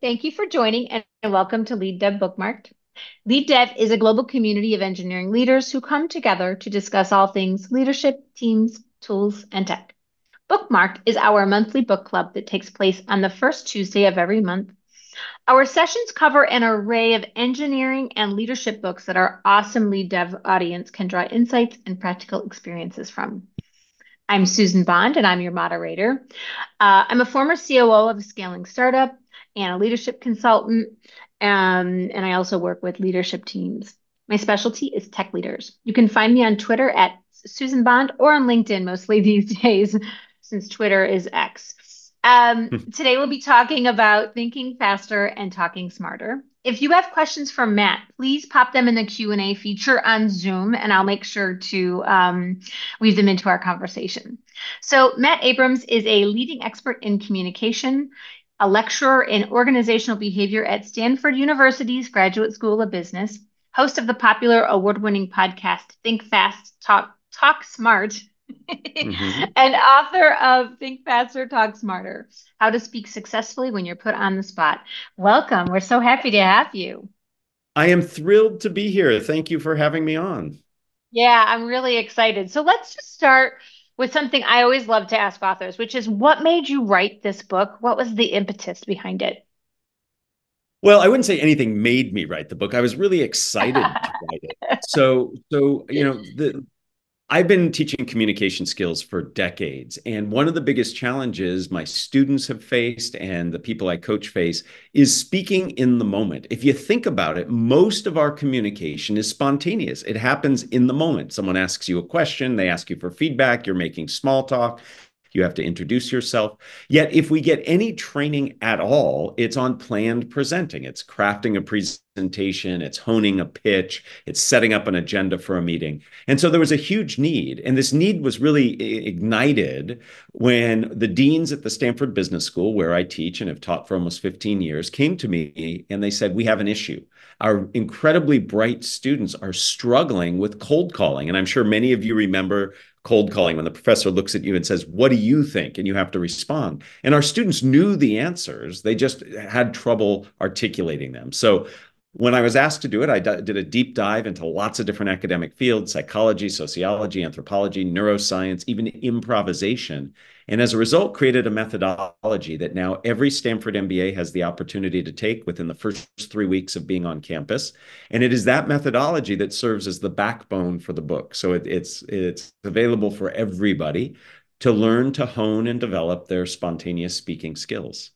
thank you for joining and welcome to Lead Dev Bookmarked. Lead Dev is a global community of engineering leaders who come together to discuss all things leadership, teams, tools, and tech. Bookmarked is our monthly book club that takes place on the first Tuesday of every month. Our sessions cover an array of engineering and leadership books that our awesome Lead Dev audience can draw insights and practical experiences from. I'm Susan Bond, and I'm your moderator. I'm a former COO of a scaling startup and a leadership consultant, and I also work with leadership teams. My specialty is tech leaders. You can find me on Twitter at Susan Bond or on LinkedIn mostly these days, since Twitter is X. Today we'll be talking about thinking faster and talking smarter. If you have questions for Matt, please pop them in the Q&A feature on Zoom, and I'll make sure to weave them into our conversation. So Matt Abrams is a leading expert in communication, a lecturer in organizational behavior at Stanford University's Graduate School of Business, host of the popular award-winning podcast Think Fast, Talk Smart, Mhm. and author of Think Faster, Talk Smarter: How to Speak Successfully When You're Put on the Spot. Welcome. We're so happy to have you. I am thrilled to be here. Thank you for having me on. Yeah, I'm really excited. So let's just start with something I always love to ask authors, which is what made you write this book? What was the impetus behind it? Well, I wouldn't say anything made me write the book. I was really excited to write it. I've been teaching communication skills for decades, and one of the biggest challenges my students have faced and the people I coach face is speaking in the moment. If you think about it, most of our communication is spontaneous. It happens in the moment. Someone asks you a question, they ask you for feedback, you're making small talk. You have to introduce yourself. Yet, if we get any training at all, it's on planned presenting. It's crafting a presentation, it's honing a pitch, it's setting up an agenda for a meeting. And so there was a huge need. And this need was really ignited when the deans at the Stanford Business School, where I teach and have taught for almost 15 years, came to me and they said, "We have an issue. Our incredibly bright students are struggling with cold calling." And I'm sure many of you remember cold calling when the professor looks at you and says, "What do you think?" And you have to respond. And our students knew the answers, they just had trouble articulating them. So when I was asked to do it, I did a deep dive into lots of different academic fields: psychology, sociology, anthropology, neuroscience, even improvisation. And as a result, created a methodology that now every Stanford MBA has the opportunity to take within the first 3 weeks of being on campus. And it is that methodology that serves as the backbone for the book. So it's available for everybody to learn to hone and develop their spontaneous speaking skills.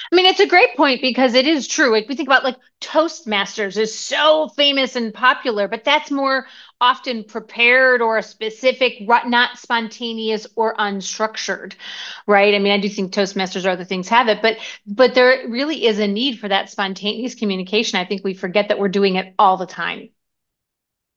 I mean, it's a great point because it is true. Like we think about like Toastmasters is so famous and popular, but that's more often prepared or a specific, not spontaneous or unstructured, right? I mean, I do think Toastmasters or other things have it, but there really is a need for that spontaneous communication. I think we forget that we're doing it all the time.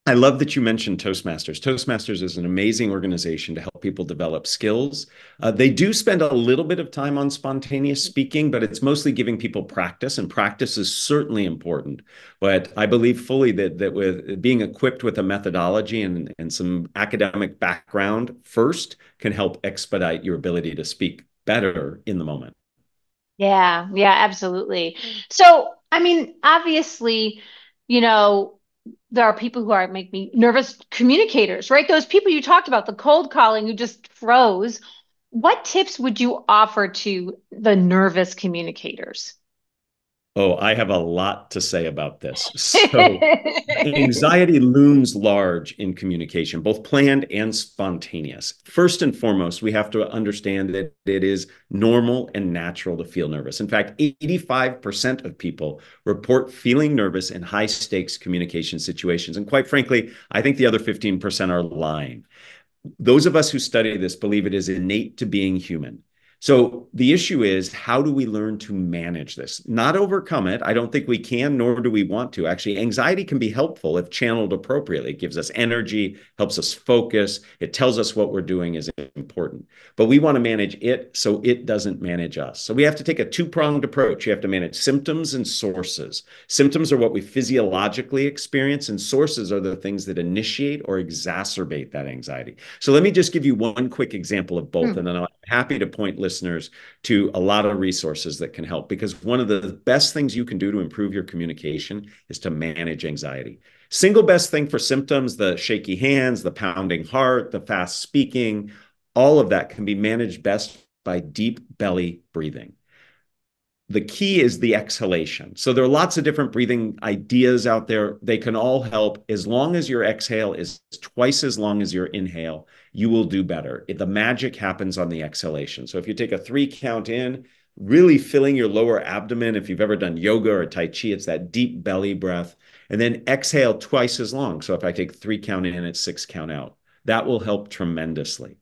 I love that you mentioned Toastmasters. Toastmasters is an amazing organization to help people develop skills. They do spend a little bit of time on spontaneous speaking, but it's mostly giving people practice, and practice is certainly important. But I believe fully that with being equipped with a methodology and some academic background first can help expedite your ability to speak better in the moment. Yeah, yeah, absolutely. So, I mean, obviously, you know, there are people who are make me nervous communicators, right? Those people you talked about, the cold calling who just froze. What tips would you offer to the nervous communicators? Oh, I have a lot to say about this. So, anxiety looms large in communication, both planned and spontaneous. First and foremost, we have to understand that it is normal and natural to feel nervous. In fact, 85% of people report feeling nervous in high stakes communication situations. And quite frankly, I think the other 15% are lying. Those of us who study this believe it is innate to being human. So the issue is, how do we learn to manage this? Not overcome it. I don't think we can, nor do we want to. Actually, anxiety can be helpful if channeled appropriately. It gives us energy, helps us focus. It tells us what we're doing is important. But we want to manage it so it doesn't manage us. So we have to take a two-pronged approach. You have to manage symptoms and sources. Symptoms are what we physiologically experience, and sources are the things that initiate or exacerbate that anxiety. So let me just give you one quick example of both, Hmm. and then I'm happy to point listeners listeners to a lot of resources that can help, because one of the best things you can do to improve your communication is to manage anxiety. Single best thing for symptoms, the shaky hands, the pounding heart, the fast speaking, all of that can be managed best by deep belly breathing. The key is the exhalation. So there are lots of different breathing ideas out there. They can all help. As long as your exhale is twice as long as your inhale, you will do better. The magic happens on the exhalation. So if you take a 3 count in, really filling your lower abdomen, if you've ever done yoga or Tai Chi, it's that deep belly breath. And then exhale twice as long. So if I take 3 count in, it's 6 count out. That will help tremendously.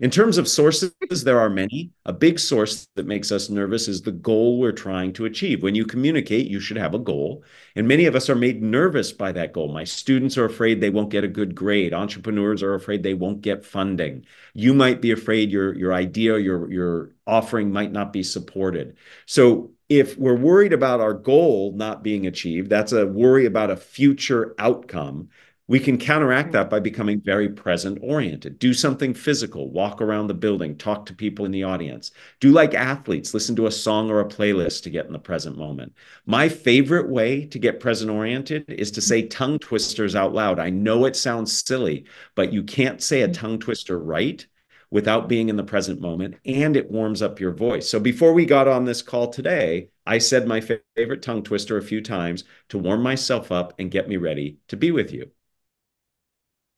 In terms of sources, there are many. A big source that makes us nervous is the goal we're trying to achieve. When you communicate, you should have a goal. And many of us are made nervous by that goal. My students are afraid they won't get a good grade. Entrepreneurs are afraid they won't get funding. You might be afraid your idea, your offering might not be supported. So if we're worried about our goal not being achieved, that's a worry about a future outcome. We can counteract that by becoming very present oriented. Do something physical, walk around the building, talk to people in the audience. Do like athletes, listen to a song or a playlist to get in the present moment. My favorite way to get present oriented is to say tongue twisters out loud. I know it sounds silly, but you can't say a tongue twister right without being in the present moment, and it warms up your voice. So before we got on this call today, I said my favorite tongue twister a few times to warm myself up and get me ready to be with you.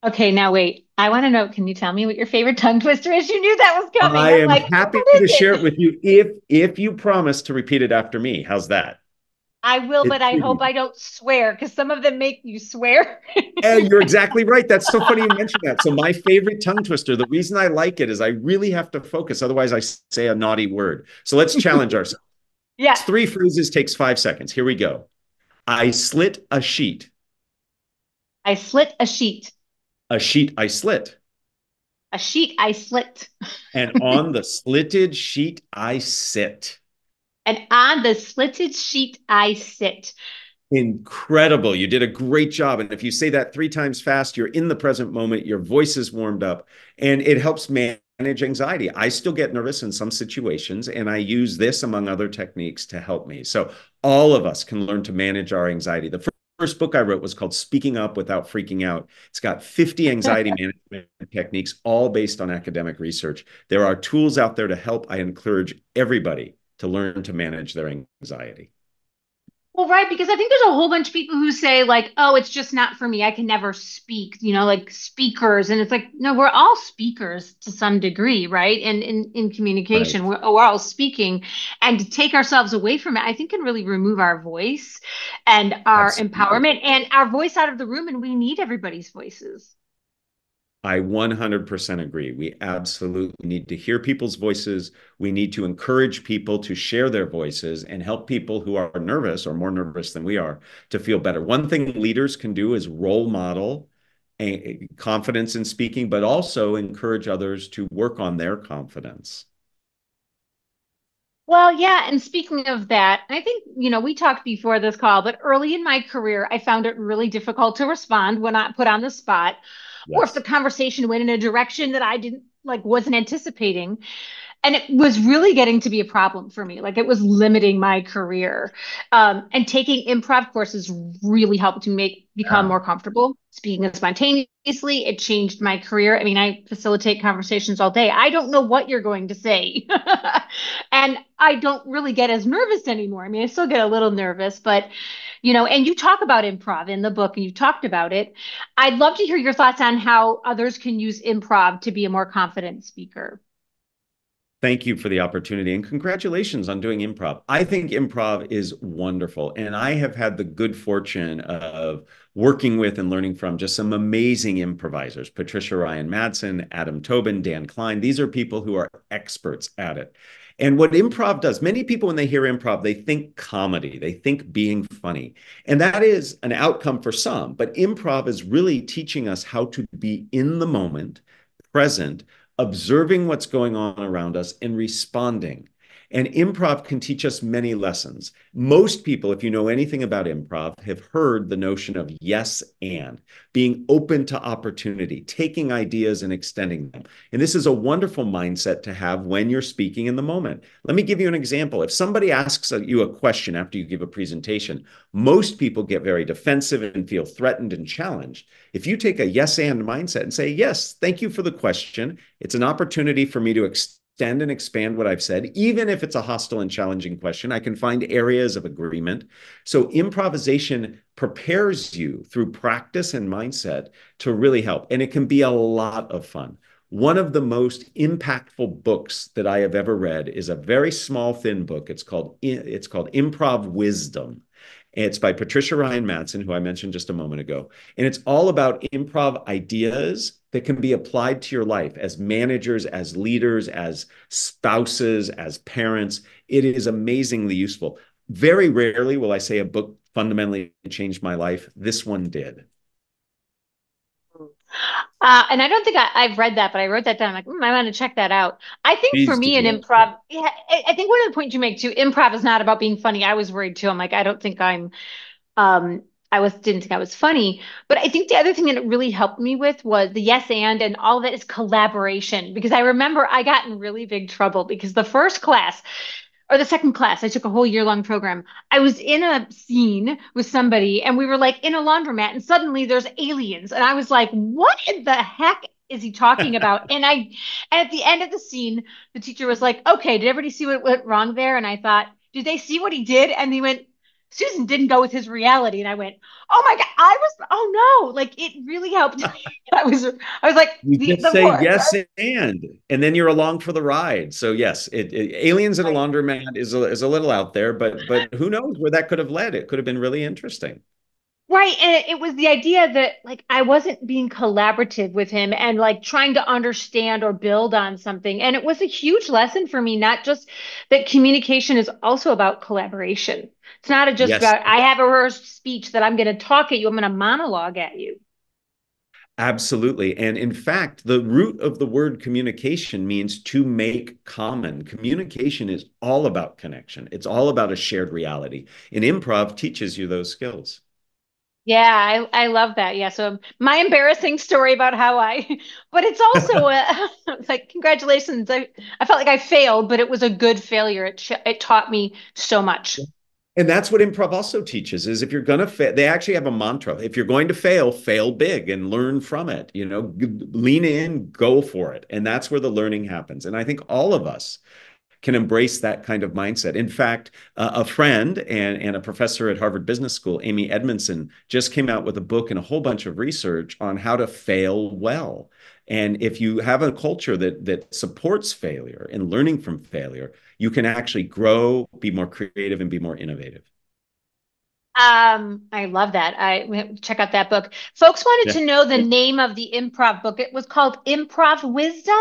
Okay, now wait. I want to know, can you tell me what your favorite tongue twister is? You knew that was coming. I I'm am like, happy what to is share it it? with you if you promise to repeat it after me. How's that? I will, It's but I hope easy. I don't swear because some of them make you swear. And you're exactly right. That's so funny you mentioned that. So my favorite tongue twister, the reason I like it is I really have to focus. Otherwise, I say a naughty word. So let's challenge ourselves. Yes. 3 phrases takes 5 seconds. Here we go. I slit a sheet. I slit a sheet. A sheet I slit. A sheet I slit. And on the slitted sheet I sit. And on the slitted sheet I sit. Incredible. You did a great job. And if you say that 3 times fast, you're in the present moment, your voice is warmed up, and it helps manage anxiety. I still get nervous in some situations, and I use this among other techniques to help me. So all of us can learn to manage our anxiety. The first book I wrote was called Speaking Up Without Freaking Out. It's got 50 anxiety management techniques, all based on academic research. There are tools out there to help. I encourage everybody to learn to manage their anxiety. Well, right, because I think there's a whole bunch of people who say, like, oh, it's just not for me. I can never speak, like speakers. And it's like, no, we're all speakers to some degree, right? And in Right. communication, we're all speaking. And to take ourselves away from it, I think can really remove our voice and our Absolutely. empowerment and our voice out of the room. And we need everybody's voices. I 100% agree. We absolutely need to hear people's voices. We need to encourage people to share their voices and help people who are nervous or more nervous than we are to feel better. One thing leaders can do is role model confidence in speaking, but also encourage others to work on their confidence. Well, yeah. And speaking of that, I think, we talked before this call, but early in my career, I found it really difficult to respond when I put on the spot, or if the Yes. conversation went in a direction that I didn't wasn't anticipating. And it was really getting to be a problem for me. Like it was limiting my career. And taking improv courses really helped to become Yeah. more comfortable speaking spontaneously. It changed my career. I mean, I facilitate conversations all day. I don't know what you're going to say. And I don't really get as nervous anymore. I mean, I still get a little nervous, but and you talk about improv in the book and you talked about it. I'd love to hear your thoughts on how others can use improv to be a more confident speaker. Thank you for the opportunity and congratulations on doing improv. I think improv is wonderful. And I have had the good fortune of working with and learning from just some amazing improvisers, Patricia Ryan Madsen, Adam Tobin, Dan Klein. These are people who are experts at it. And what improv does, many people, when they hear improv, they think comedy, they think being funny. And that is an outcome for some. But improv is really teaching us how to be in the moment, present, observing what's going on around us and responding. And improv can teach us many lessons. Most people, if you know anything about improv, have heard the notion of yes and being open to opportunity, taking ideas and extending them. And this is a wonderful mindset to have when you're speaking in the moment. Let me give you an example. If somebody asks you a question after you give a presentation, most people get very defensive and feel threatened and challenged. If you take a yes and mindset and say, yes, thank you for the question. It's an opportunity for me to extend and expand what I've said, even if it's a hostile and challenging question. I can find areas of agreement. So improvisation prepares you through practice and mindset to really help. And it can be a lot of fun. One of the most impactful books that I have ever read is a very small, thin book. It's called Improv Wisdom. It's by Patricia Ryan Madsen, who I mentioned just a moment ago. And it's all about improv ideas that can be applied to your life as managers, as leaders, as spouses, as parents. It is amazingly useful. Very rarely will I say a book fundamentally changed my life. This one did. And I don't think I've read that, but I wrote that down. Like, I want to check that out. I think for Please me, in do. improv, yeah, I think one of the points you make too, improv is not about being funny. I was worried too. I'm like, I don't think um, didn't think I was funny. But I think the other thing that it really helped me with was the yes and all of it is collaboration. Because I remember I got in really big trouble because the first class or the second class, I took a whole year long program. I was in a scene with somebody and we were like in a laundromat and suddenly there's aliens. And I was like, what in the heck is he talking about? And at the end of the scene, the teacher was like, okay, did everybody see what went wrong there? And I thought, did they see what he did? And they went, Susan didn't go with his reality. And I went, oh my God, oh no, like it really helped. I was like, You just the say more, yes and then you're along for the ride. So yes, aliens at a right. laundromat is a little out there, but who knows where that could have led? It could have been really interesting. Right. And it was the idea that like I wasn't being collaborative with him and like trying to understand or build on something. And it was a huge lesson for me, not just that communication is also about collaboration. It's not just Yes, about I have a rehearsed speech that I'm going to talk at you, I'm going to monologue at you. absolutely. And in fact, the root of the word communication means to make common. Communication is all about connection. It's all about a shared reality. And improv teaches you those skills. Yeah, I love that. Yeah. So my embarrassing story about how but it's also it's like, congratulations. I felt like I failed, but it was a good failure. It taught me so much. And that's what improv also teaches is if you're going to fail, they actually have a mantra. If you're going to fail, fail big and learn from it. You know, lean in, go for it. And that's where the learning happens. And I think all of us can embrace that kind of mindset. In fact, a friend and a professor at Harvard Business School, Amy Edmondson, just came out with a book and a whole bunch of research on how to fail well. And if you have a culture that supports failure and learning from failure, you can actually grow, be more creative, and be more innovative. I love that. I check out that book. Folks wanted Yeah. to know the name of the improv book. It was called Improv Wisdom.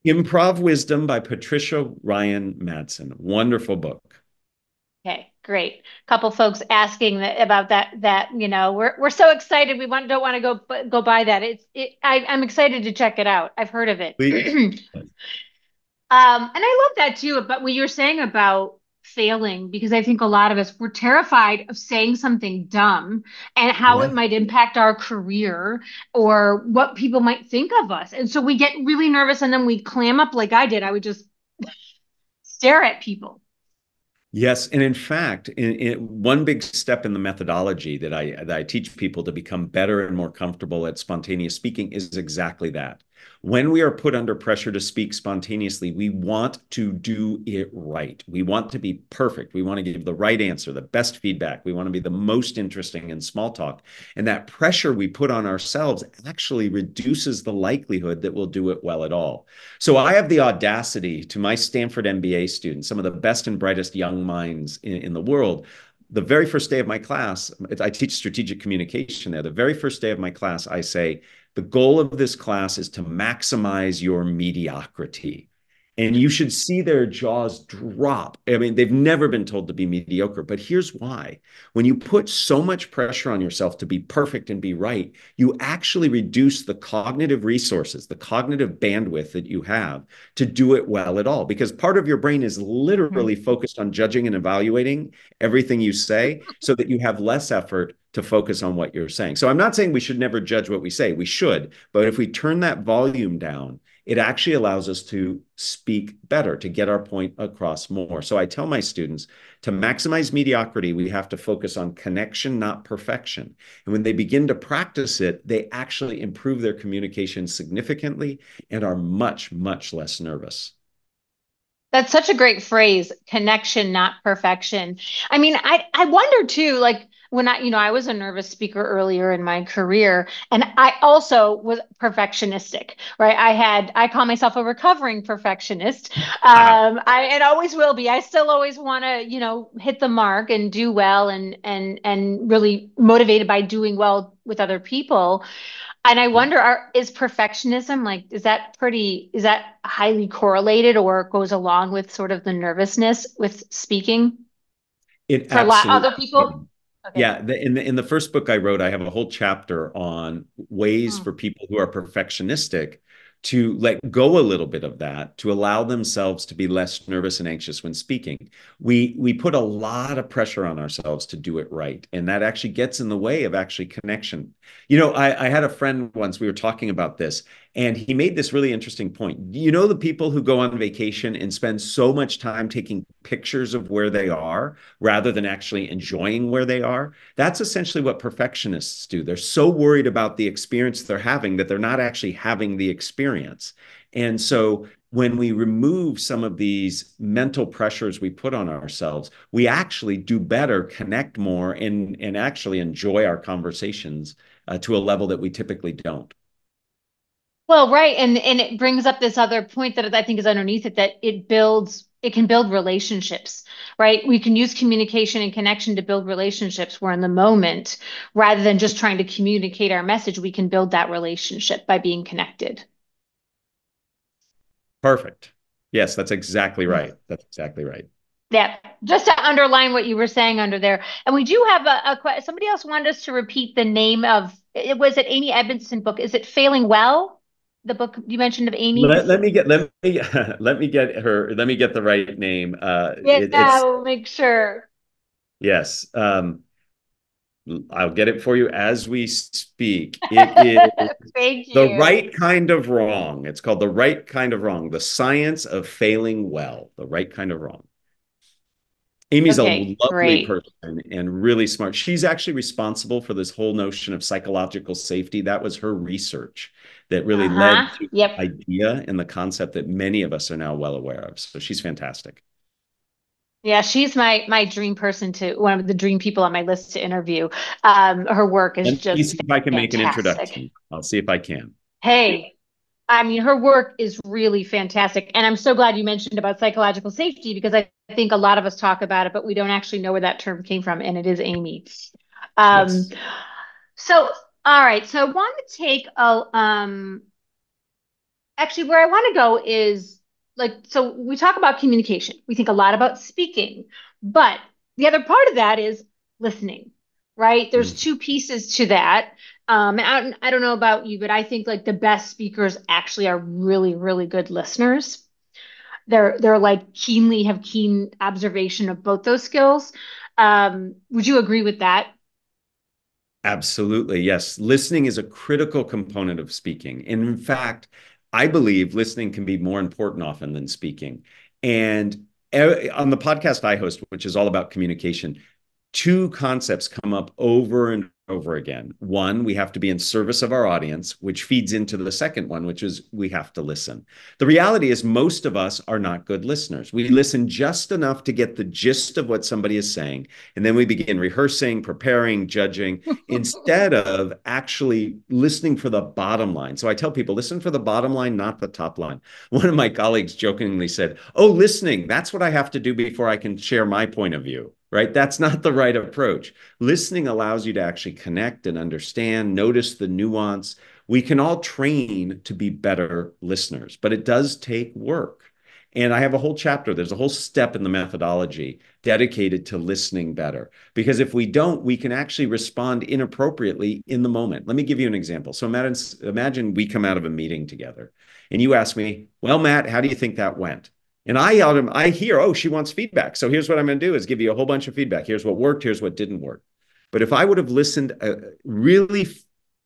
Improv Wisdom by Patricia Ryan Madsen. Wonderful book. Okay, great. Couple folks asking about that, we're so excited. We don't want to go buy that. I'm excited to check it out. I've heard of it. Please. And I love that too, but what you were saying about failing, because I think a lot of us we're terrified of saying something dumb and how it Yes. might impact our career or what people might think of us. And so we get really nervous and then we clam up like I did. I would just stare at people. Yes, and in fact, one big step in the methodology that I teach people to become better and more comfortable at spontaneous speaking is exactly that. When we are put under pressure to speak spontaneously, we want to do it right. We want to be perfect. We want to give the right answer, the best feedback. We want to be the most interesting in small talk. And that pressure we put on ourselves actually reduces the likelihood that we'll do it well at all. So I have the audacity to my Stanford MBA students, some of the best and brightest young minds in the world. The very first day of my class, I teach strategic communication there. The very first day of my class, I say, the goal of this class is to maximize your mediocrity. And you should see their jaws drop. I mean, they've never been told to be mediocre, but here's why. When you put so much pressure on yourself to be perfect and be right, you actually reduce the cognitive resources, the cognitive bandwidth that you have to do it well at all. Because part of your brain is literally focused on judging and evaluating everything you say so that you have less effort to focus on what you're saying. So I'm not saying we should never judge what we say. We should. But if we turn that volume down, it actually allows us to speak better, to get our point across more. So I tell my students to maximize mediocrity, we have to focus on connection, not perfection. And when they begin to practice it, they actually improve their communication significantly and are much, much less nervous. That's such a great phrase, connection, not perfection. I mean, I wonder too, like when I was a nervous speaker earlier in my career, and I also was perfectionistic, right? I call myself a recovering perfectionist. And always will be. I still always want to, hit the mark and do well and really motivated by doing well with other people. And I wonder, is perfectionism like, is that highly correlated or goes along with sort of the nervousness with speaking It for a lot absolutely. other people? Okay. Yeah, in the first book I wrote, I have a whole chapter on ways Mm. for people who are perfectionistic to let go a little bit of that, to allow themselves to be less nervous and anxious when speaking. We put a lot of pressure on ourselves to do it right, and that actually gets in the way of actually connection. I had a friend once, we were talking about this, and he made this really interesting point. You know, the people who go on vacation and spend so much time taking pictures of where they are rather than actually enjoying where they are? That's essentially what perfectionists do. They're so worried about the experience they're having that they're not actually having the experience. And so when we remove some of these mental pressures we put on ourselves, we actually do better, connect more, and actually enjoy our conversations to a level that we typically don't. Well, right. And it brings up this other point that I think is underneath it, that it can build relationships, right? We can use communication and connection to build relationships where in the moment, rather than just trying to communicate our message, we can build that relationship by being connected. Perfect. Yes, that's exactly right. That's exactly right. Yeah, just to underline what you were saying under there. And we do have somebody else wanted us to repeat the name of it. Was it Amy Edmondson book? Is it Failing Well? The book you mentioned of Amy? Let me get the right name. Yeah, It's we'll make sure. yes. I'll get it for you as we speak. It is Thank The you. Right Kind of Wrong. It's called The Right Kind of Wrong, The Science of Failing Well, The Right Kind of Wrong. Amy's a Okay, lovely great. person and really smart. She's actually responsible for this whole notion of psychological safety. That was her research that really led Uh-huh. to Yep. the idea and the concept that many of us are now well aware of. So she's fantastic. Yeah, she's my dream person to one of the dream people on my list to interview. Her work is Let me just see if I can make an fantastic. introduction. I'll see if I can. Hey, I mean, her work is really fantastic. And I'm so glad you mentioned about psychological safety because I think a lot of us talk about it, but we don't actually know where that term came from. And it is Amy. Um, Yes. so, all right. So I want to take actually, where I want to go is like, so we talk about communication. We think a lot about speaking, but the other part of that is listening, right? There's Mhm. two pieces to that. I don't know about you, but I think like the best speakers actually are really, really good listeners. They're like have keen observation of both those skills. Would you agree with that? Absolutely. Yes. Listening is a critical component of speaking. And in fact, I believe listening can be more important often than speaking. And on the podcast I host, which is all about communication, two concepts come up over and over again. One, we have to be in service of our audience, which feeds into the second one, which is we have to listen. The reality is, most of us are not good listeners. We listen just enough to get the gist of what somebody is saying. And then we begin rehearsing, preparing, judging, instead of actually listening for the bottom line. So I tell people, listen for the bottom line, not the top line. One of my colleagues jokingly said, "Oh, listening, that's what I have to do before I can share my point of view." Right? That's not the right approach. Listening allows you to actually connect and understand, notice the nuance. We can all train to be better listeners, but it does take work. And I have a whole chapter, there's a whole step in the methodology dedicated to listening better. Because if we don't, we can actually respond inappropriately in the moment. Let me give you an example. So imagine we come out of a meeting together and you ask me, well, Matt, how do you think that went? And I hear, oh, she wants feedback. So here's what I'm going to do is give you a whole bunch of feedback. Here's what worked. Here's what didn't work. But if I would have listened really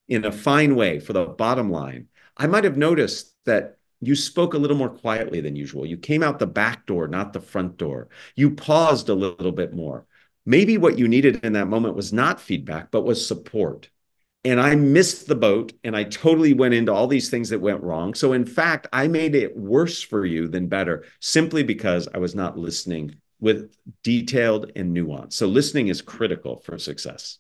in a fine way for the bottom line, I might have noticed that you spoke a little more quietly than usual. You came out the back door, not the front door. You paused a little bit more. Maybe what you needed in that moment was not feedback, but was support. And I missed the boat and I totally went into all these things that went wrong. So, in fact, I made it worse for you than better simply because I was not listening with detailed and nuance. So, listening is critical for success.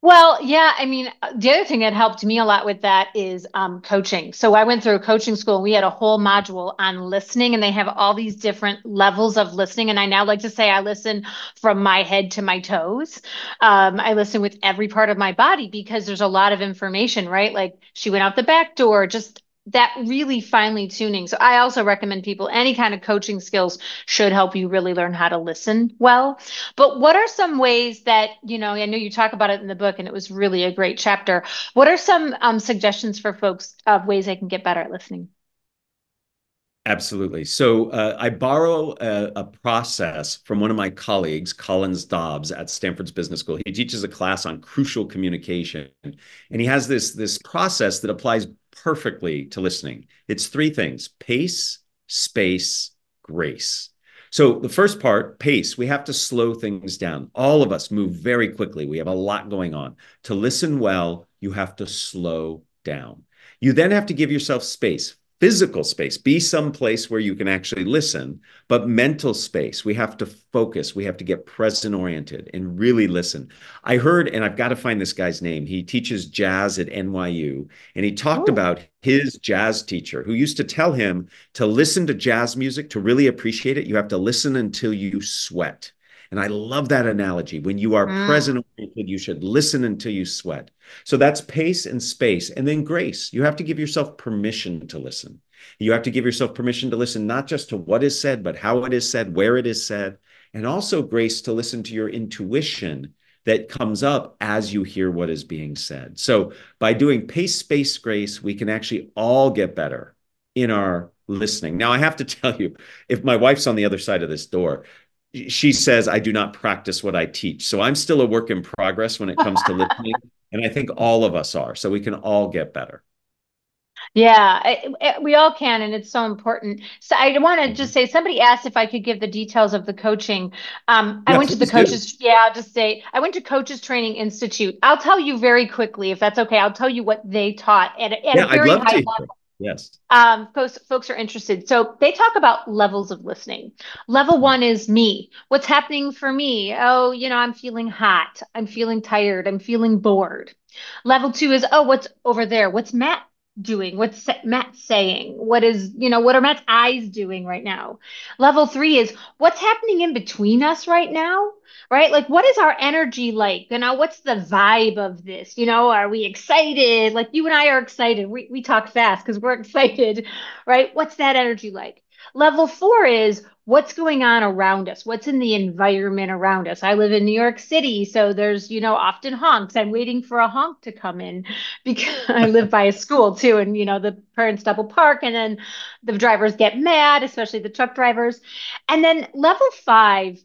Well, yeah, I mean, the other thing that helped me a lot with that is coaching. So I went through a coaching school and we had a whole module on listening, and they have all these different levels of listening. And I now like to say I listen from my head to my toes. I listen with every part of my body because there's a lot of information, right? Like she went out the back door, just that really finely tuning. So I also recommend people any kind of coaching skills should help you really learn how to listen well. But what are some ways that, I know you talk about it in the book and it was really a great chapter. What are some suggestions for folks of ways they can get better at listening? Absolutely. So I borrow a process from one of my colleagues, Collins Dobbs at Stanford's Business School. He teaches a class on crucial communication, and he has this process that applies perfectly to listening. It's three things: pace, space, grace. So the first part, pace, we have to slow things down. All of us move very quickly. We have a lot going on. To listen well, you have to slow down. You then have to give yourself space. Physical space, be someplace where you can actually listen, but mental space, we have to focus, we have to get present oriented and really listen. I heard, and I've got to find this guy's name, he teaches jazz at NYU, and he talked Oh, about his jazz teacher who used to tell him to listen to jazz music, to really appreciate it, you have to listen until you sweat. And I love that analogy. When you are mm. present oriented, you should listen until you sweat. So that's pace and space. And then grace. You have to give yourself permission to listen. You have to give yourself permission to listen, not just to what is said, but how it is said, where it is said, and also grace to listen to your intuition that comes up as you hear what is being said. So by doing pace, space, grace, we can actually all get better in our listening. Now, I have to tell you, if my wife's on the other side of this door, she says I do not practice what I teach. So I'm still a work in progress when it comes to listening. And I think all of us are. So we can all get better. Yeah, we all can, and it's so important. So I want to just Mhm. say, somebody asked if I could give the details of the coaching. I Yeah, went to the please do. coaches. Yeah, I'll just say I went to Coaches Training Institute. I'll tell you very quickly, if that's okay. I'll tell you what they taught at Yeah, a I'd very love high to level. hear. Yes. Folks are interested. So they talk about levels of listening. Level one is me. What's happening for me? Oh, I'm feeling hot. I'm feeling tired. I'm feeling bored. Level two is, oh, what's over there? What's Matt doing? What's Matt saying? What are Matt's eyes doing right now? Level three is what's happening in between us right now? Right? Like, what is our energy like? What's the vibe of this? Are we excited? Like, you and I are excited. We talk fast because we're excited, right? What's that energy like? Level four is what's going on around us? What's in the environment around us? I live in New York City, so there's, often honks. I'm waiting for a honk to come in because I live by a school too. And, the parents double park and then the drivers get mad, especially the truck drivers. And then level five,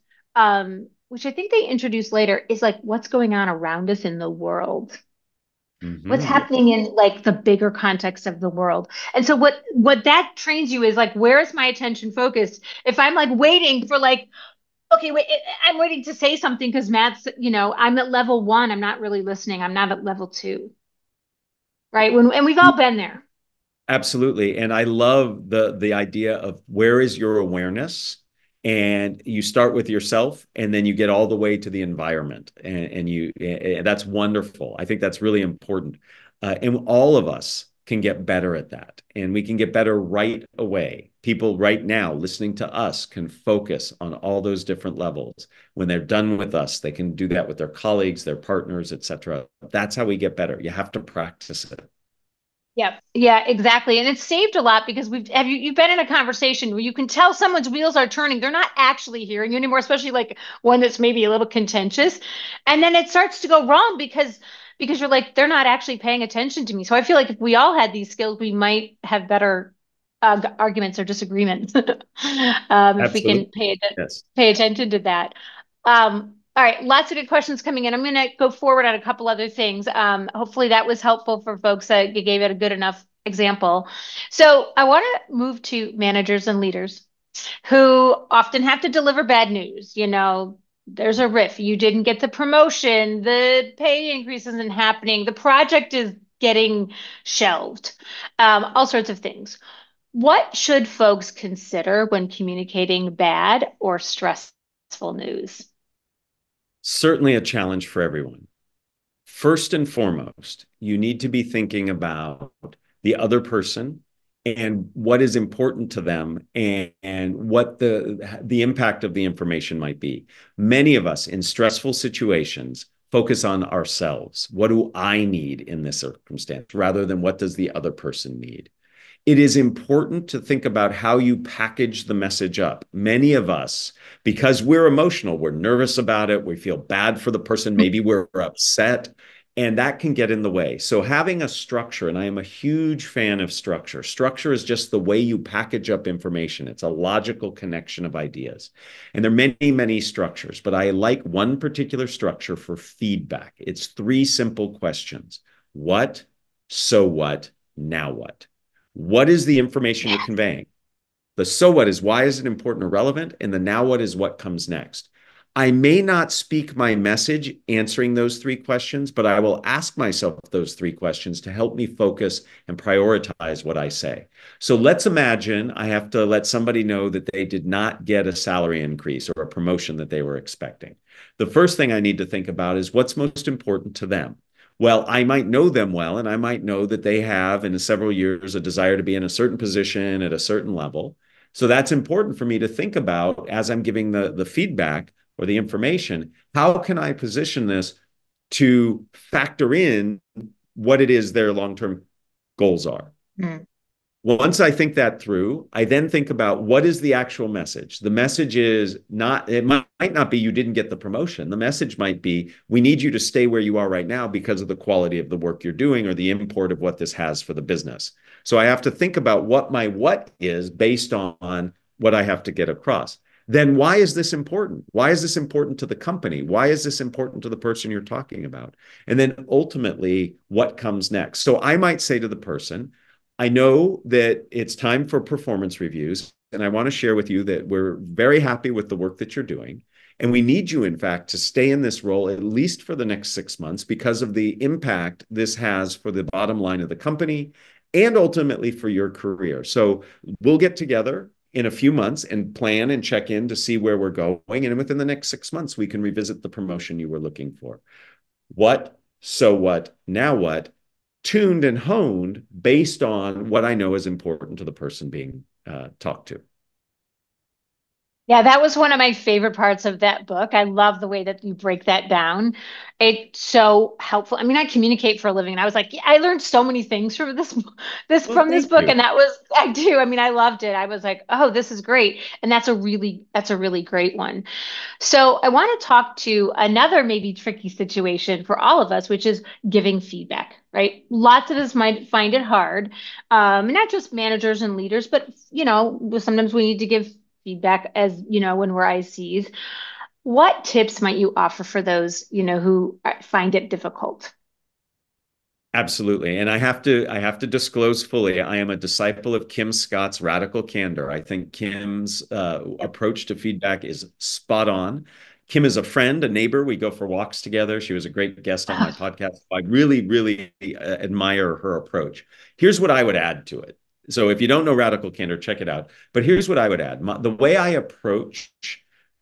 which I think they introduced later, is like what's going on around us in the world, what's Hmm. happening in like the bigger context of the world. And so what that trains you is like, where is my attention focused? If I'm like waiting for like, okay, wait, I'm waiting to say something because Matt's, I'm at level one, I'm not really listening, I'm not at level two, right? And we've all been there. Absolutely. And I love the idea of where is your awareness? And you start with yourself and then you get all the way to the environment. And that's wonderful. I think that's really important. And all of us can get better at that. And we can get better right away. People right now listening to us can focus on all those different levels. When they're done with us, they can do that with their colleagues, their partners, etc. That's how we get better. You have to practice it. Yeah, yeah, exactly. And it's saved a lot because you've been in a conversation where you can tell someone's wheels are turning. They're not actually hearing you anymore, especially like one that's maybe a little contentious. And then it starts to go wrong because you're like, they're not actually paying attention to me. So I feel like if we all had these skills, we might have better arguments or disagreements if we can Absolutely. Yes. pay attention to that. All right, lots of good questions coming in. I'm going to go forward on a couple other things. Hopefully that was helpful for folks that you gave it a good enough example. So I want to move to managers and leaders who often have to deliver bad news. There's a riff. You didn't get the promotion, the pay increase isn't happening, the project is getting shelved, all sorts of things. What should folks consider when communicating bad or stressful news? Certainly a challenge for everyone. First and foremost, you need to be thinking about the other person and what is important to them, and what the impact of the information might be. Many of us in stressful situations focus on ourselves. What do I need in this circumstance rather than what does the other person need? It is important to think about how you package the message up. Many of us, because we're emotional, we're nervous about it, we feel bad for the person, maybe we're upset, and that can get in the way. So having a structure, and I am a huge fan of structure. Structure is just the way you package up information. It's a logical connection of ideas. And there are many, many structures, but I like one particular structure for feedback. It's three simple questions. What? So what? Now what? What is the information you're conveying? The so what is why is it important or relevant? And the now what is what comes next. I may not speak my message answering those three questions, but I will ask myself those three questions to help me focus and prioritize what I say. So let's imagine I have to let somebody know that they did not get a salary increase or a promotion that they were expecting. The first thing I need to think about is what's most important to them. Well, I might know them well, and I might know that they have in several years a desire to be in a certain position at a certain level. So that's important for me to think about as I'm giving the feedback or the information. How can I position this to factor in what it is their long-term goals are? Mm. Once I think that through, I then think about what is the actual message. The message is not, it might not be you didn't get the promotion. The message might be, we need you to stay where you are right now because of the quality of the work you're doing or the import of what this has for the business. So I have to think about what my what is based on what I have to get across. Then why is this important? Why is this important to the company? Why is this important to the person you're talking about? And then ultimately, what comes next? So I might say to the person, I know that it's time for performance reviews, and I want to share with you that we're very happy with the work that you're doing. And we need you, in fact, to stay in this role at least for the next 6 months because of the impact this has for the bottom line of the company and ultimately for your career. So we'll get together in a few months and plan and check in to see where we're going. And within the next 6 months, we can revisit the promotion you were looking for. What, so what, now what? Tuned and honed based on what I know is important to the person being talked to. Yeah, that was one of my favorite parts of that book. I love the way that you break that down. It's so helpful. I mean, I communicate for a living, and I was like, yeah, I learned so many things from Well, this thank book, you. and that was I do. I mean, I loved it. I was like, oh, this is great, and that's a really great one. So I want to talk to another maybe tricky situation for all of us, which is giving feedback, right? Lots of us might find it hard, not just managers and leaders, but sometimes we need to give feedback as when we're ICs. What tips might you offer for those who find it difficult? Absolutely. And I have to disclose fully, I am a disciple of Kim Scott's radical candor. I think Kim's approach to feedback is spot on. Kim is a friend, a neighbor. We go for walks together. She was a great guest on my podcast. I really, really admire her approach. Here's what I would add to it. So if you don't know radical candor, check it out. But here's what I would add. The way I approach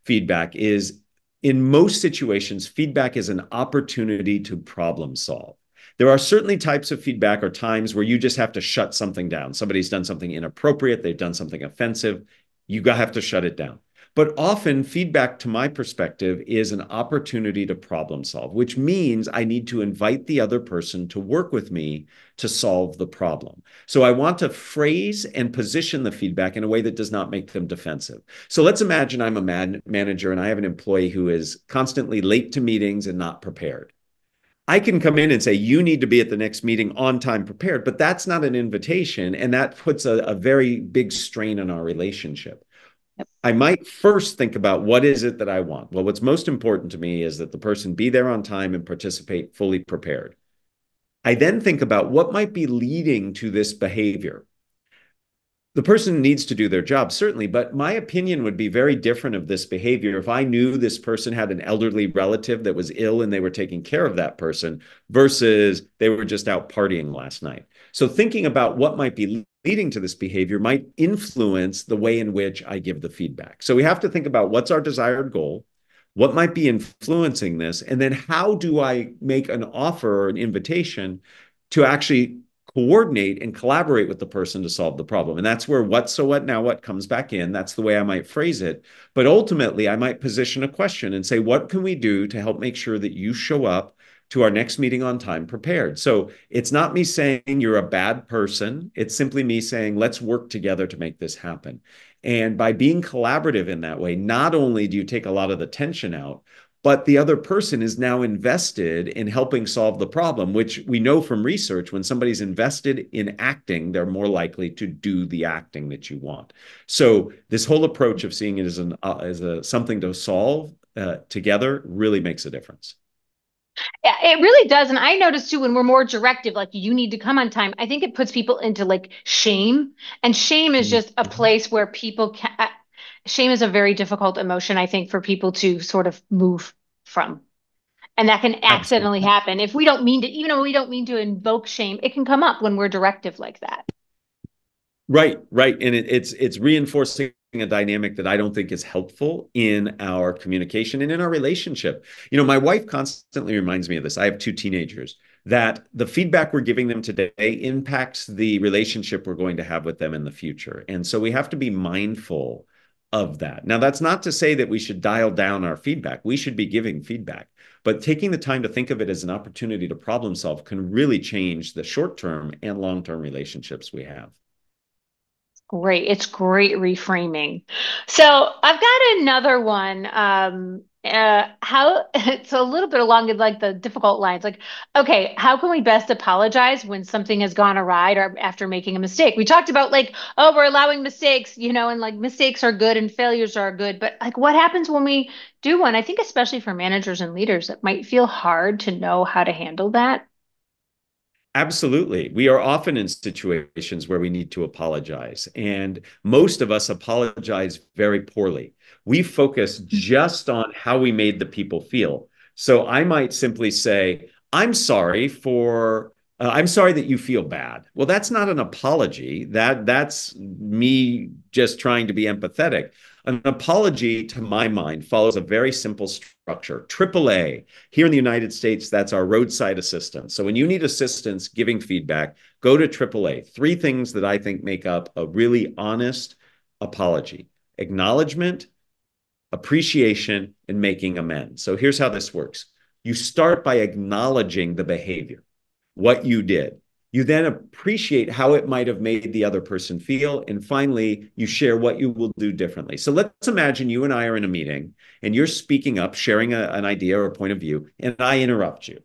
feedback is, in most situations, feedback is an opportunity to problem solve. There are certainly types of feedback or times where you just have to shut something down. Somebody's done something inappropriate. They've done something offensive. You have to shut it down. But often feedback, to my perspective, is an opportunity to problem solve, which means I need to invite the other person to work with me to solve the problem. So I want to phrase and position the feedback in a way that does not make them defensive. So let's imagine I'm a manager and I have an employee who is constantly late to meetings and not prepared. I can come in and say, you need to be at the next meeting on time prepared, but that's not an invitation. And that puts a very big strain on our relationship. I might first think about what is it that I want? Well, what's most important to me is that the person be there on time and participate fully prepared. I then think about what might be leading to this behavior. The person needs to do their job, certainly, but my opinion would be very different of this behavior if I knew this person had an elderly relative that was ill and they were taking care of that person versus they were just out partying last night. So thinking about what might be leading to this behavior might influence the way in which I give the feedback. So we have to think about what's our desired goal, what might be influencing this, and then how do I make an offer or an invitation to actually coordinate and collaborate with the person to solve the problem. And that's where what, so what, now what comes back in. That's the way I might phrase it. But ultimately, I might position a question and say, what can we do to help make sure that you show up to our next meeting on time prepared? So it's not me saying you're a bad person. It's simply me saying, let's work together to make this happen. And by being collaborative in that way, not only do you take a lot of the tension out, but the other person is now invested in helping solve the problem, which we know from research, when somebody's invested in acting, they're more likely to do the acting that you want. So this whole approach of seeing it as something to solve together really makes a difference. Yeah, it really does. And I notice too, when we're more directive, like you need to come on time, I think it puts people into like shame. And shame is just a place where people can, shame is a very difficult emotion, I think, for people to sort of move from. And that can accidentally Absolutely. happen. If we don't mean to, even though we don't mean to invoke shame, it can come up when we're directive like that. Right, right. And it's reinforcing a dynamic that I don't think is helpful in our communication and in our relationship. You know, my wife constantly reminds me of this. I have two teenagers, that the feedback we're giving them today impacts the relationship we're going to have with them in the future. And so we have to be mindful of that. Now, that's not to say that we should dial down our feedback. We should be giving feedback, but taking the time to think of it as an opportunity to problem solve can really change the short-term and long-term relationships we have. Great. It's great reframing. So I've got another one. How it's a little bit along like the difficult lines. Like, okay, how can we best apologize when something has gone awry or after making a mistake? We talked about like, oh, we're allowing mistakes, and like mistakes are good and failures are good. But like, what happens when we do one? I think especially for managers and leaders, it might feel hard to know how to handle that. Absolutely. We are often in situations where we need to apologize, and most of us apologize very poorly. We focus just on how we made the people feel. So I might simply say, I'm sorry that you feel bad. Well, that's not an apology. That's me just trying to be empathetic. An apology, to my mind, follows a very simple structure. AAA, here in the United States, that's our roadside assistance. So when you need assistance giving feedback, go to AAA. Three things that I think make up a really honest apology: acknowledgement, appreciation, and making amends. So here's how this works. You start by acknowledging the behavior, what you did. You then appreciate how it might have made the other person feel. And finally, you share what you will do differently. So let's imagine you and I are in a meeting and you're speaking up, sharing an idea or a point of view, and I interrupt you.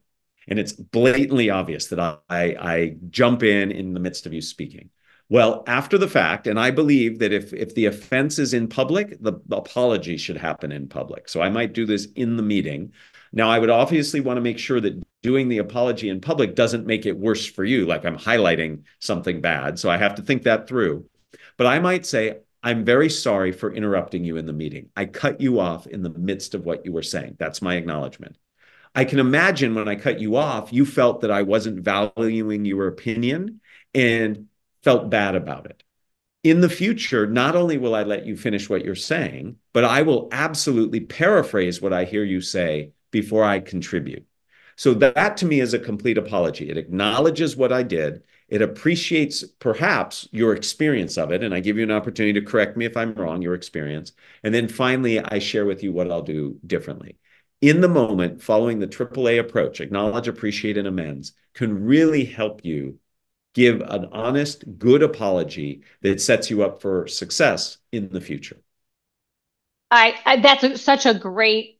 And it's blatantly obvious that I jump in the midst of you speaking. Well, after the fact, and I believe that if the offense is in public, the apology should happen in public. So I might do this in the meeting. Now, I would obviously want to make sure that doing the apology in public doesn't make it worse for you, like I'm highlighting something bad. So I have to think that through. But I might say, I'm very sorry for interrupting you in the meeting. I cut you off in the midst of what you were saying. That's my acknowledgement. I can imagine when I cut you off, you felt that I wasn't valuing your opinion and felt bad about it. In the future, not only will I let you finish what you're saying, but I will absolutely paraphrase what I hear you say before I contribute. So that to me is a complete apology. It acknowledges what I did. It appreciates perhaps your experience of it. And I give you an opportunity to correct me if I'm wrong, your experience. And then finally, I share with you what I'll do differently. In the moment, following the AAA approach, acknowledge, appreciate, and amends, can really help you give an honest, good apology that sets you up for success in the future. That's such a great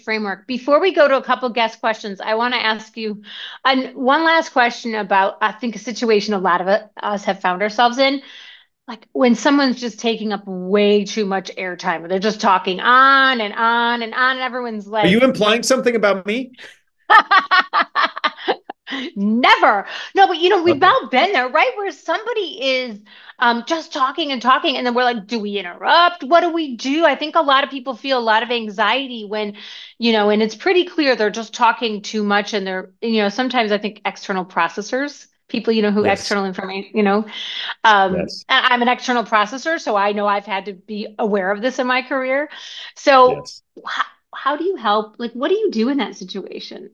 framework. Before we go to a couple guest questions, I want to ask you one last question about, I think, a situation a lot of us have found ourselves in, like when someone's just taking up way too much airtime, they're just talking on and on and on, and everyone's Are you like, implying something about me? Never. No, but we've Okay. all been there, right? Where somebody is just talking and talking, and then we're like, do we interrupt? What do we do? I think a lot of people feel a lot of anxiety when, and it's pretty clear they're just talking too much, and sometimes I think external processors, people, who Yes. external information, Yes. I'm an external processor, so I know I've had to be aware of this in my career. So Yes. how do you help? Like, what do you do in that situation?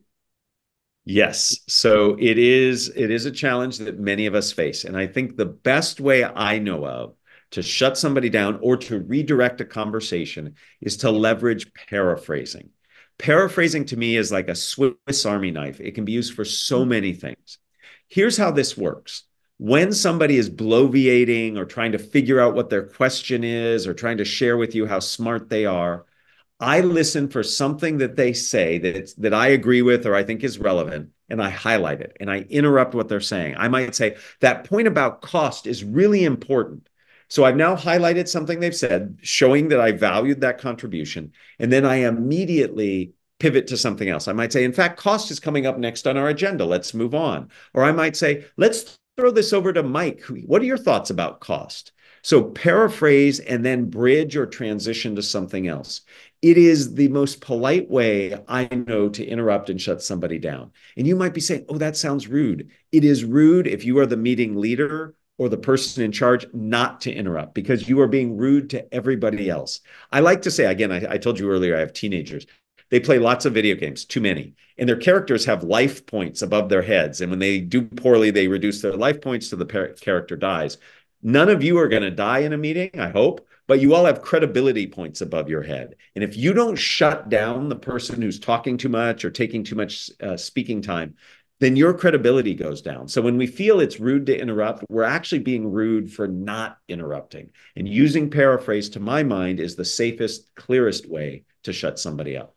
Yes. So it is a challenge that many of us face. And I think the best way I know of to shut somebody down or to redirect a conversation is to leverage paraphrasing. Paraphrasing to me is like a Swiss Army knife. It can be used for so many things. Here's how this works. When somebody is bloviating or trying to figure out what their question is or trying to share with you how smart they are, I listen for something that they say that I agree with or I think is relevant, and I highlight it and I interrupt what they're saying. I might say that point about cost is really important. So I've now highlighted something they've said, showing that I valued that contribution, and then I immediately pivot to something else. I might say, in fact, cost is coming up next on our agenda. Let's move on. Or I might say, let's throw this over to Mike. What are your thoughts about cost? So paraphrase and then bridge or transition to something else. It is the most polite way I know to interrupt and shut somebody down. And you might be saying, oh, that sounds rude. It is rude if you are the meeting leader or the person in charge not to interrupt because you are being rude to everybody else. I like to say, again, I told you earlier, I have teenagers. They play lots of video games, too many, and their characters have life points above their heads. And when they do poorly, they reduce their life points to the character dies. None of you are going to die in a meeting, I hope, but you all have credibility points above your head. And if you don't shut down the person who's talking too much or taking too much speaking time, then your credibility goes down. So when we feel it's rude to interrupt, we're actually being rude for not interrupting. And using paraphrase, to my mind, is the safest, clearest way to shut somebody up.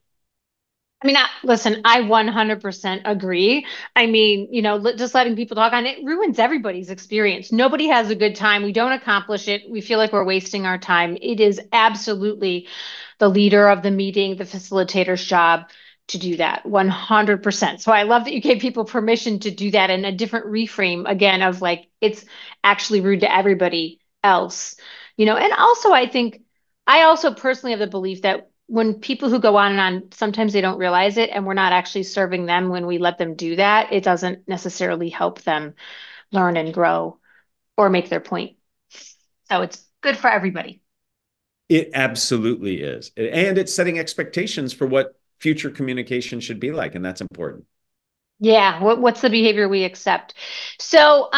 I mean, listen, I 100% agree. I mean, just letting people talk on it ruins everybody's experience. Nobody has a good time. We don't accomplish it. We feel like we're wasting our time. It is absolutely the leader of the meeting, the facilitator's job to do that 100%. So I love that you gave people permission to do that in a different reframe again of like, it's actually rude to everybody else, and also I also personally have the belief that when people who go on and on, sometimes they don't realize it, and we're not actually serving them when we let them do that. It doesn't necessarily help them learn and grow or make their point. So it's good for everybody. It absolutely is. And it's setting expectations for what future communication should be like. And that's important. Yeah, what's the behavior we accept? So,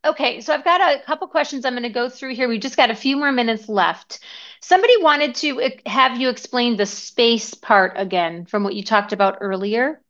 okay, so I've got a couple questions I'm going to go through here. We just got a few more minutes left. Somebody wanted to have you explain the space part again from what you talked about earlier.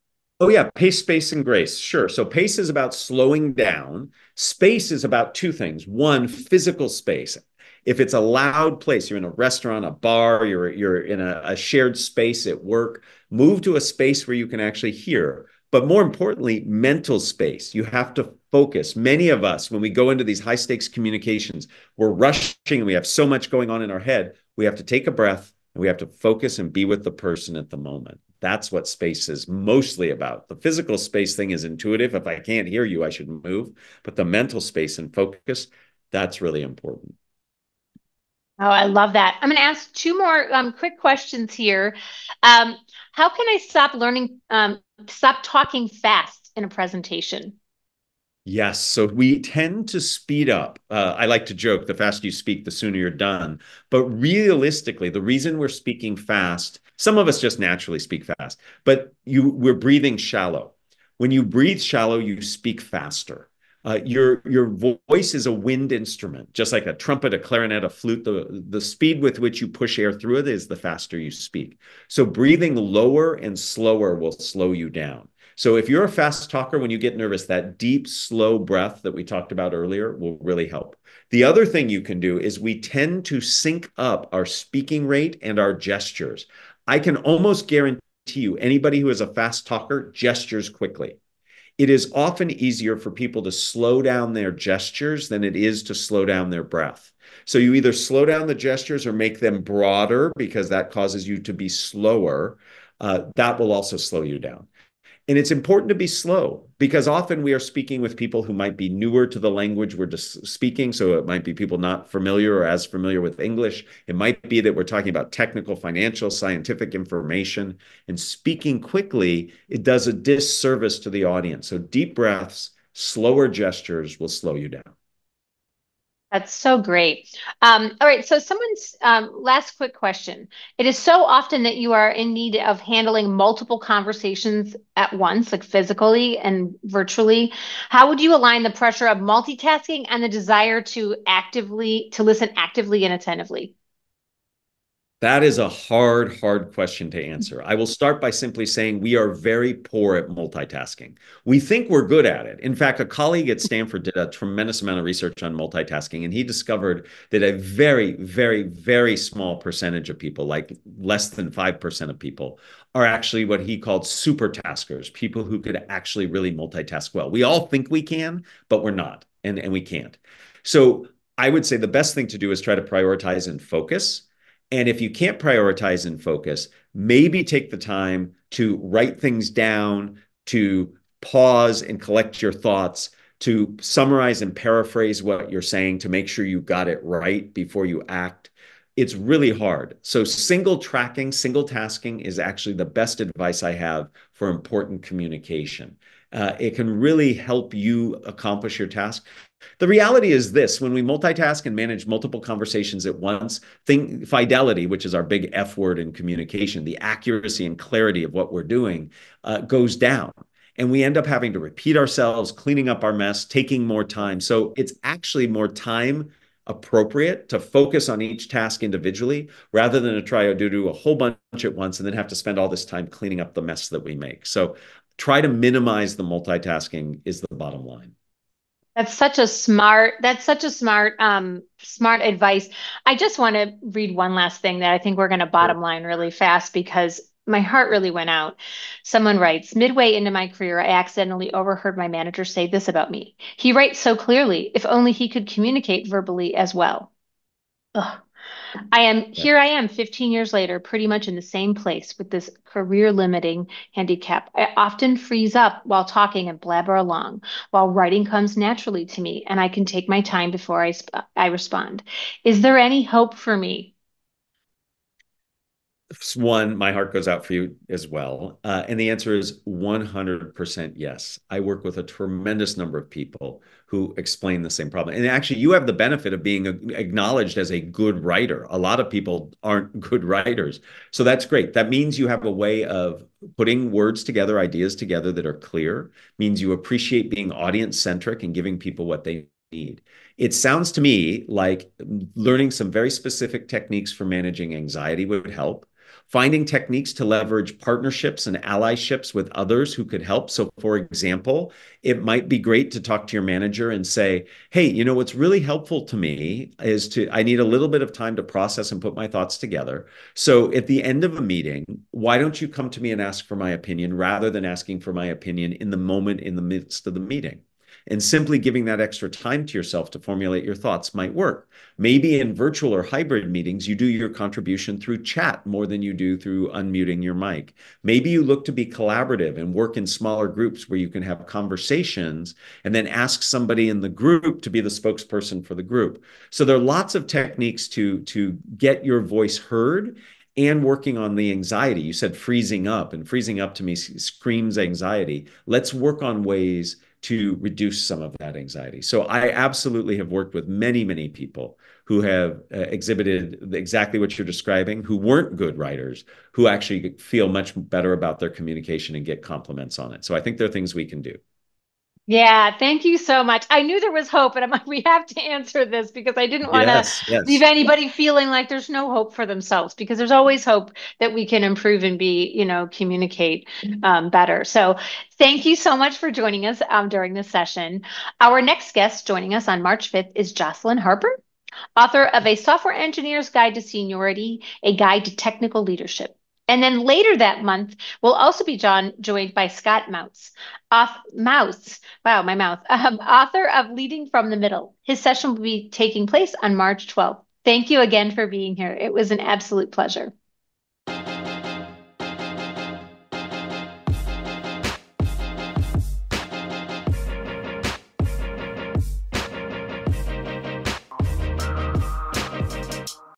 Oh, yeah. Pace, space, and grace. Sure. So pace is about slowing down. Space is about two things. One, physical space. If it's a loud place, you're in a restaurant, a bar, you're in a shared space at work, move to a space where you can actually hear. But more importantly, mental space. You have to focus. Many of us, when we go into these high stakes communications, we're rushing and we have so much going on in our head. We have to take a breath and we have to focus and be with the person at the moment. That's what space is mostly about. The physical space thing is intuitive. If I can't hear you, I should move. But the mental space and focus, that's really important. Oh, I love that. I'm going to ask two more quick questions here. Um, how can I stop talking fast in a presentation? Yes. So we tend to speed up. I like to joke, the faster you speak, the sooner you're done. But realistically, the reason we're speaking fast, some of us just naturally speak fast, but we're breathing shallow. When you breathe shallow, you speak faster. Your voice is a wind instrument, just like a trumpet, a clarinet, a flute. The speed with which you push air through it is the faster you speak. So breathing lower and slower will slow you down. So if you're a fast talker, when you get nervous, that deep, slow breath that we talked about earlier will really help. The other thing you can do is we tend to sync up our speaking rate and our gestures. I can almost guarantee you anybody who is a fast talker gestures quickly. It is often easier for people to slow down their gestures than it is to slow down their breath. So you either slow down the gestures or make them broader because that causes you to be slower. That will also slow you down. And it's important to be slow because often we are speaking with people who might be newer to the language we're just speaking. So it might be people not familiar or as familiar with English. It might be that we're talking about technical, financial, scientific information. And speaking quickly, it does a disservice to the audience. So deep breaths, slower gestures will slow you down. That's so great. All right, so someone's last quick question. It is so often that you are in need of handling multiple conversations at once, like physically and virtually. How would you align the pressure of multitasking and the desire to listen actively and attentively? That is a hard, hard question to answer. I will start by simply saying we are very poor at multitasking. We think we're good at it. In fact, a colleague at Stanford did a tremendous amount of research on multitasking, and he discovered that a very, very, very small percentage of people, like less than 5% of people, are actually what he called super taskers, people who could actually really multitask well. We all think we can, but we're not, and we can't. So I would say the best thing to do is try to prioritize and focus. And if you can't prioritize and focus, maybe take the time to write things down, to pause and collect your thoughts, to summarize and paraphrase what you're saying to make sure you got it right before you act. It's really hard. So, single tracking, single tasking is actually the best advice I have for important communication. It can really help you accomplish your task. The reality is this: when we multitask and manage multiple conversations at once, fidelity, which is our big F word in communication, the accuracy and clarity of what we're doing, goes down. And we end up having to repeat ourselves, cleaning up our mess, taking more time. So it's actually more time appropriate to focus on each task individually rather than to try to do a whole bunch at once and then have to spend all this time cleaning up the mess that we make. So try to minimize the multitasking is the bottom line. That's such a smart advice. I just want to read one last thing that I think we're going to bottom line really fast because my heart really went out. Someone writes, midway into my career, I accidentally overheard my manager say this about me. He writes so clearly, if only he could communicate verbally as well. Ugh. I am 15 years later, pretty much in the same place with this career limiting handicap. I often freeze up while talking and blabber along, while writing comes naturally to me, and I can take my time before I respond. Is there any hope for me? One, my heart goes out for you as well. And the answer is 100% yes. I work with a tremendous number of people who explain the same problem. And actually, you have the benefit of being acknowledged as a good writer. A lot of people aren't good writers. So that's great. That means you have a way of putting words together, ideas together that are clear, means you appreciate being audience centric and giving people what they need. It sounds to me like learning some very specific techniques for managing anxiety would help. Finding techniques to leverage partnerships and allyships with others who could help. So, for example, it might be great to talk to your manager and say, hey, what's really helpful to me is I need a little bit of time to process and put my thoughts together. So, at the end of a meeting, why don't you come to me and ask for my opinion rather than asking for my opinion in the moment in the midst of the meeting? And simply giving that extra time to yourself to formulate your thoughts might work. Maybe in virtual or hybrid meetings, you do your contribution through chat more than you do through unmuting your mic. Maybe you look to be collaborative and work in smaller groups where you can have conversations and then ask somebody in the group to be the spokesperson for the group. So there are lots of techniques to get your voice heard and working on the anxiety. You said freezing up, and freezing up to me screams anxiety. Let's work on ways to reduce some of that anxiety. So I absolutely have worked with many, many people who have exhibited exactly what you're describing, who weren't good writers, who actually feel much better about their communication and get compliments on it. So I think there are things we can do. Yeah, thank you so much. I knew there was hope, and I'm like, we have to answer this because I didn't want to Yes, leave yes. anybody feeling like there's no hope for themselves because there's always hope that we can improve and be, communicate better. So thank you so much for joining us during this session. Our next guest joining us on March 5th is Jocelyn Harper, author of A Software Engineer's Guide to Seniority, a Guide to Technical Leadership. And then later that month, we'll also be joined by Scott wow, my mouth, author of Leading from the Middle. His session will be taking place on March 12th. Thank you again for being here. It was an absolute pleasure.